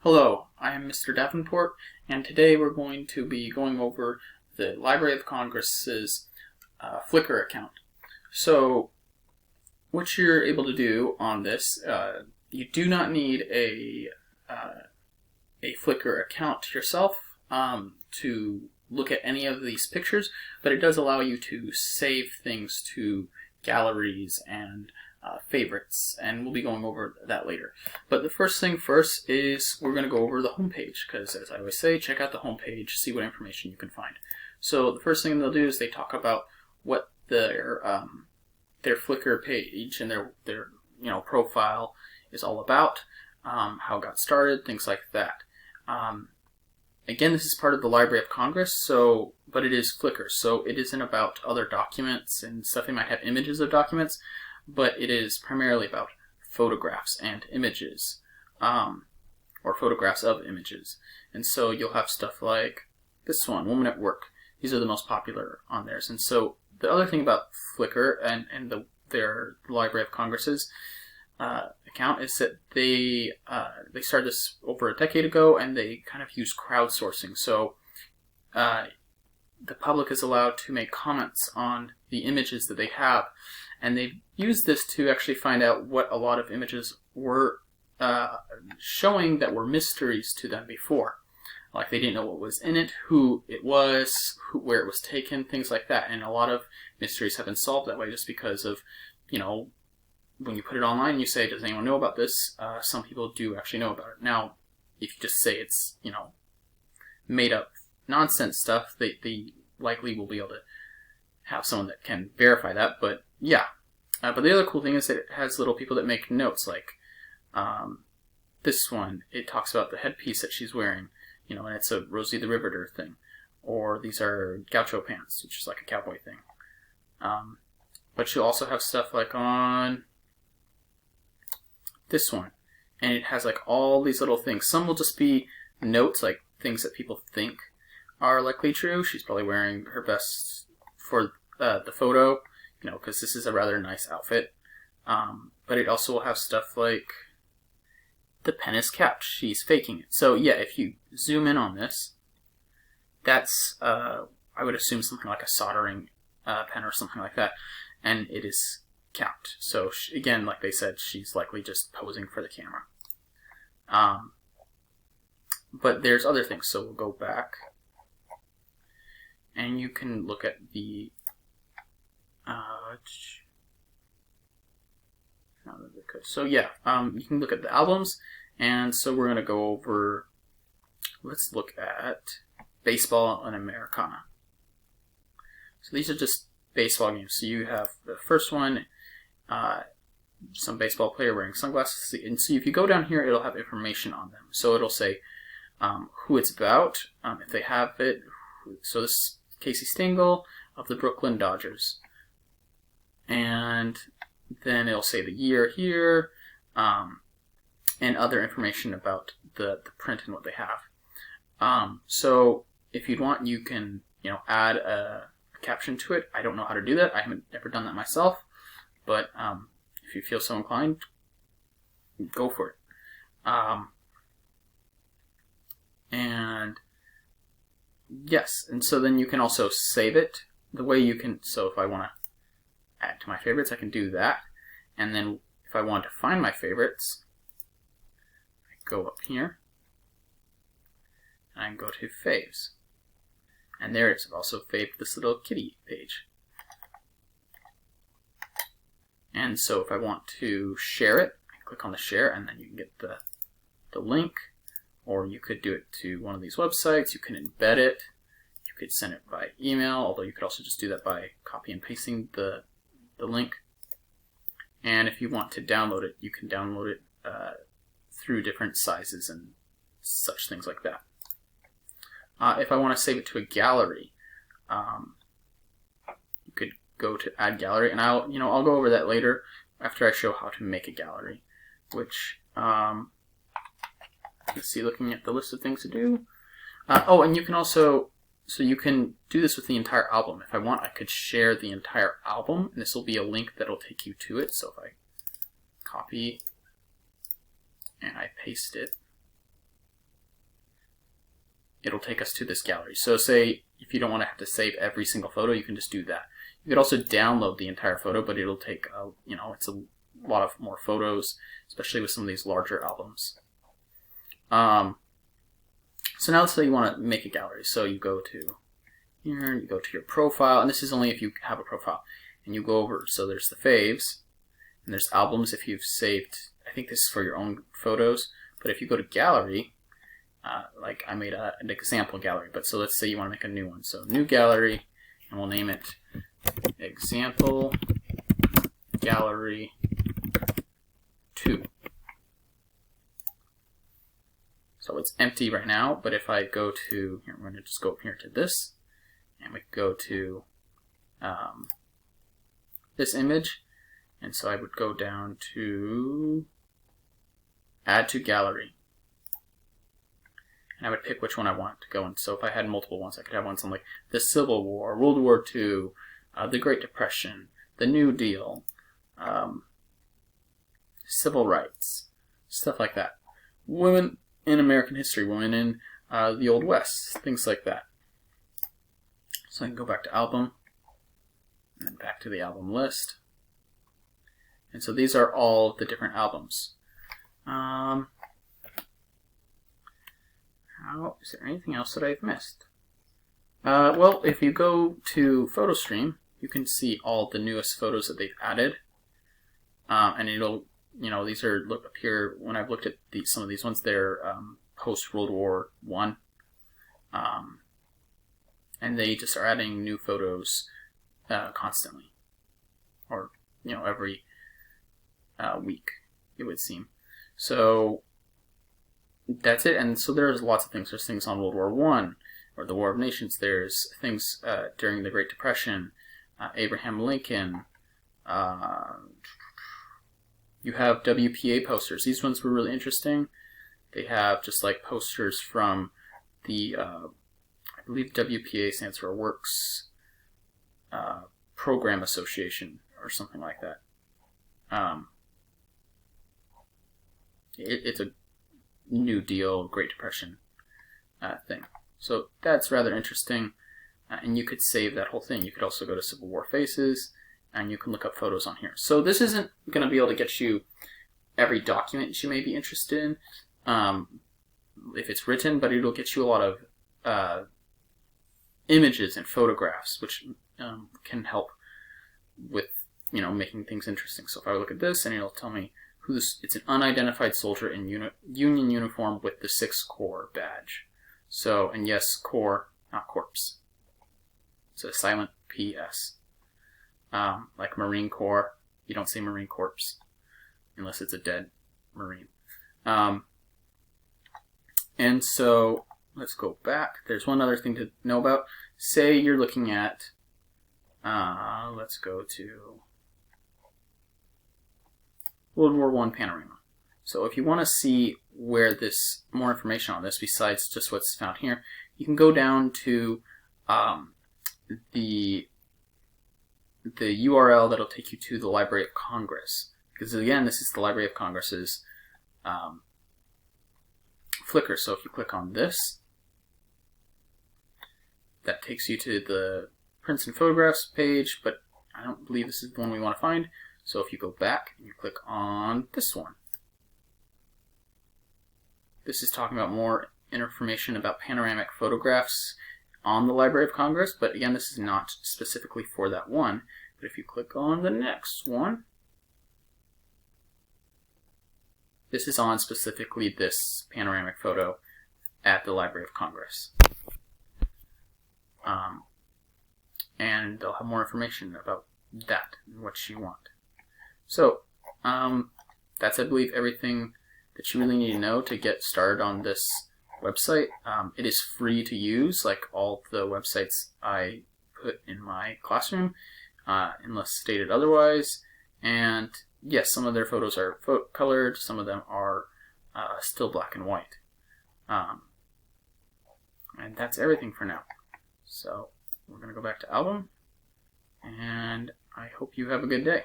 Hello, I am Mr. Davenport, and today we're going to be going over the Library of Congress's Flickr account. So, what you're able to do on this, you do not need a Flickr account yourself to look at any of these pictures, but it does allow you to save things to galleries and favorites, and we'll be going over that later. But the first thing first is we're going to go over the homepage, because as I always say, check out the homepage, see what information you can find. So the first thing they'll do is they talk about what their Flickr page and their profile is all about, how it got started, things like that. Again, this is part of the Library of Congress, but it is Flickr, so it isn't about other documents and stuff. They might have images of documents, but it is primarily about photographs and images, or photographs of images. And so you'll have stuff like this one, Woman at Work. These are the most popular on theirs. And so the other thing about Flickr and their Library of Congress's account is that they started this over a decade ago, and they kind of use crowdsourcing. So the public is allowed to make comments on the images that they have, and they've used this to actually find out what a lot of images were showing that were mysteries to them before. Like they didn't know what was in it, who it was, where it was taken, things like that. And a lot of mysteries have been solved that way just because of, when you put it online, you say, does anyone know about this? Some people do actually know about it. Now, if you just say it's, made up nonsense stuff, they likely will be able to have someone that can verify that. But yeah. But the other cool thing is that it has little people that make notes, like this one. It talks about the headpiece that she's wearing, and it's a Rosie the Riveter thing. Or these are gaucho pants, which is like a cowboy thing. But you also have stuff like on this one, and it has like all these little things. Some will just be notes, like things that people think are likely true. She's probably wearing her best for the photo, because this is a rather nice outfit. But it also will have stuff like the pen is capped. She's faking it. So yeah, if you zoom in on this, that's I would assume something like a soldering pen or something like that, and it is capped. So again, like they said, she's likely just posing for the camera. But there's other things. So we'll go back, and you can look at the so yeah, you can look at the albums, and so we're going to go over, let's look at baseball and Americana. So these are just baseball games. So you have the first one, some baseball player wearing sunglasses, and so if you go down here, it'll have information on them. So it'll say who it's about, if they have it. So this is Casey Stengel of the Brooklyn Dodgers. And then it'll say the year here, and other information about the print and what they have. So if you'd want, you can add a caption to it. I don't know how to do that. I haven't ever done that myself, but if you feel so inclined, go for it. And yes, and so then you can also save it. The way you can, so if I want to add to my favorites, I can do that. And then if I want to find my favorites, I go up here and I can go to faves. And there it is. I've also faved this little kitty page. And so if I want to share it, I click on the share, and then you can get the link. Or you could do it to one of these websites. You can embed it. You could send it by email, although you could also just do that by copy and pasting the link. And if you want to download it, you can download it through different sizes and such things like that. If I want to save it to a gallery, you could go to Add Gallery, and I'll go over that later after I show how to make a gallery. Which let's see, looking at the list of things to do. Oh, and you can also, so you can do this with the entire album. If I want, I could share the entire album, and this will be a link that will take you to it. So if I copy and I paste it, it'll take us to this gallery. So say if you don't want to have to save every single photo, you can just do that. You could also download the entire photo, but it'll take, it's a lot of more photos, especially with some of these larger albums. So now let's say you want to make a gallery. So you go to here, you go to your profile, and this is only if you have a profile. And you go over, so there's the faves, and there's albums if you've saved, I think this is for your own photos, but if you go to gallery, like I made an example gallery, but so let's say you want to make a new one. So new gallery, and we'll name it example gallery 2. So it's empty right now, but if I go to, here, I'm going to just go up here to this, and we go to this image, and so I would go down to add to gallery, and I would pick which one I want to go in. So if I had multiple ones, I could have one something like the Civil War, World War II, the Great Depression, the New Deal, civil rights, stuff like that. Women in American history, women in the Old West, things like that. So I can go back to album, and then back to the album list. And so these are all the different albums. Is there anything else that I've missed? Well, if you go to PhotoStream, you can see all the newest photos that they've added. And it'll, these are, look up here, when I've looked at some of these ones, they're post-World War I. And they just are adding new photos constantly. Or, every week, it would seem. So that's it. And so there's lots of things. There's things on World War I, or the War of Nations. There's things during the Great Depression, Abraham Lincoln. You have WPA posters. These ones were really interesting. They have just like posters from the, I believe WPA stands for Works Program Association or something like that. It's a New Deal, Great Depression thing. So that's rather interesting, and you could save that whole thing. You could also go to Civil War Faces, and you can look up photos on here. So this isn't going to be able to get you every document you may be interested in if it's written, but it'll get you a lot of images and photographs, which can help with making things interesting. So if I look at this, and it'll tell me it's an unidentified soldier in Union uniform with the 6th Corps badge. So, and yes, Corps, not corpse. It's a silent PS. Like Marine Corps, you don't say Marine Corps unless it's a dead Marine. And so, let's go back. There's one other thing to know about. Say you're looking at, let's go to World War I panorama. So if you want to see where more information on this besides just what's found here, you can go down to the URL that'll take you to the Library of Congress. Because again, this is the Library of Congress's Flickr. So if you click on this, that takes you to the prints and photographs page, but I don't believe this is the one we want to find. So if you go back and you click on this one, this is talking about more information about panoramic photographs on the Library of Congress, but again, this is not specifically for that one. But if you click on the next one, this is on specifically this panoramic photo at the Library of Congress. And they'll have more information about that and what you want. So, that's, I believe, everything that you really need to know to get started on this website. It is free to use, like all the websites I put in my classroom, unless stated otherwise. And yes, some of their photos are colored, some of them are still black and white. And that's everything for now. So we're going to go back to album, and I hope you have a good day.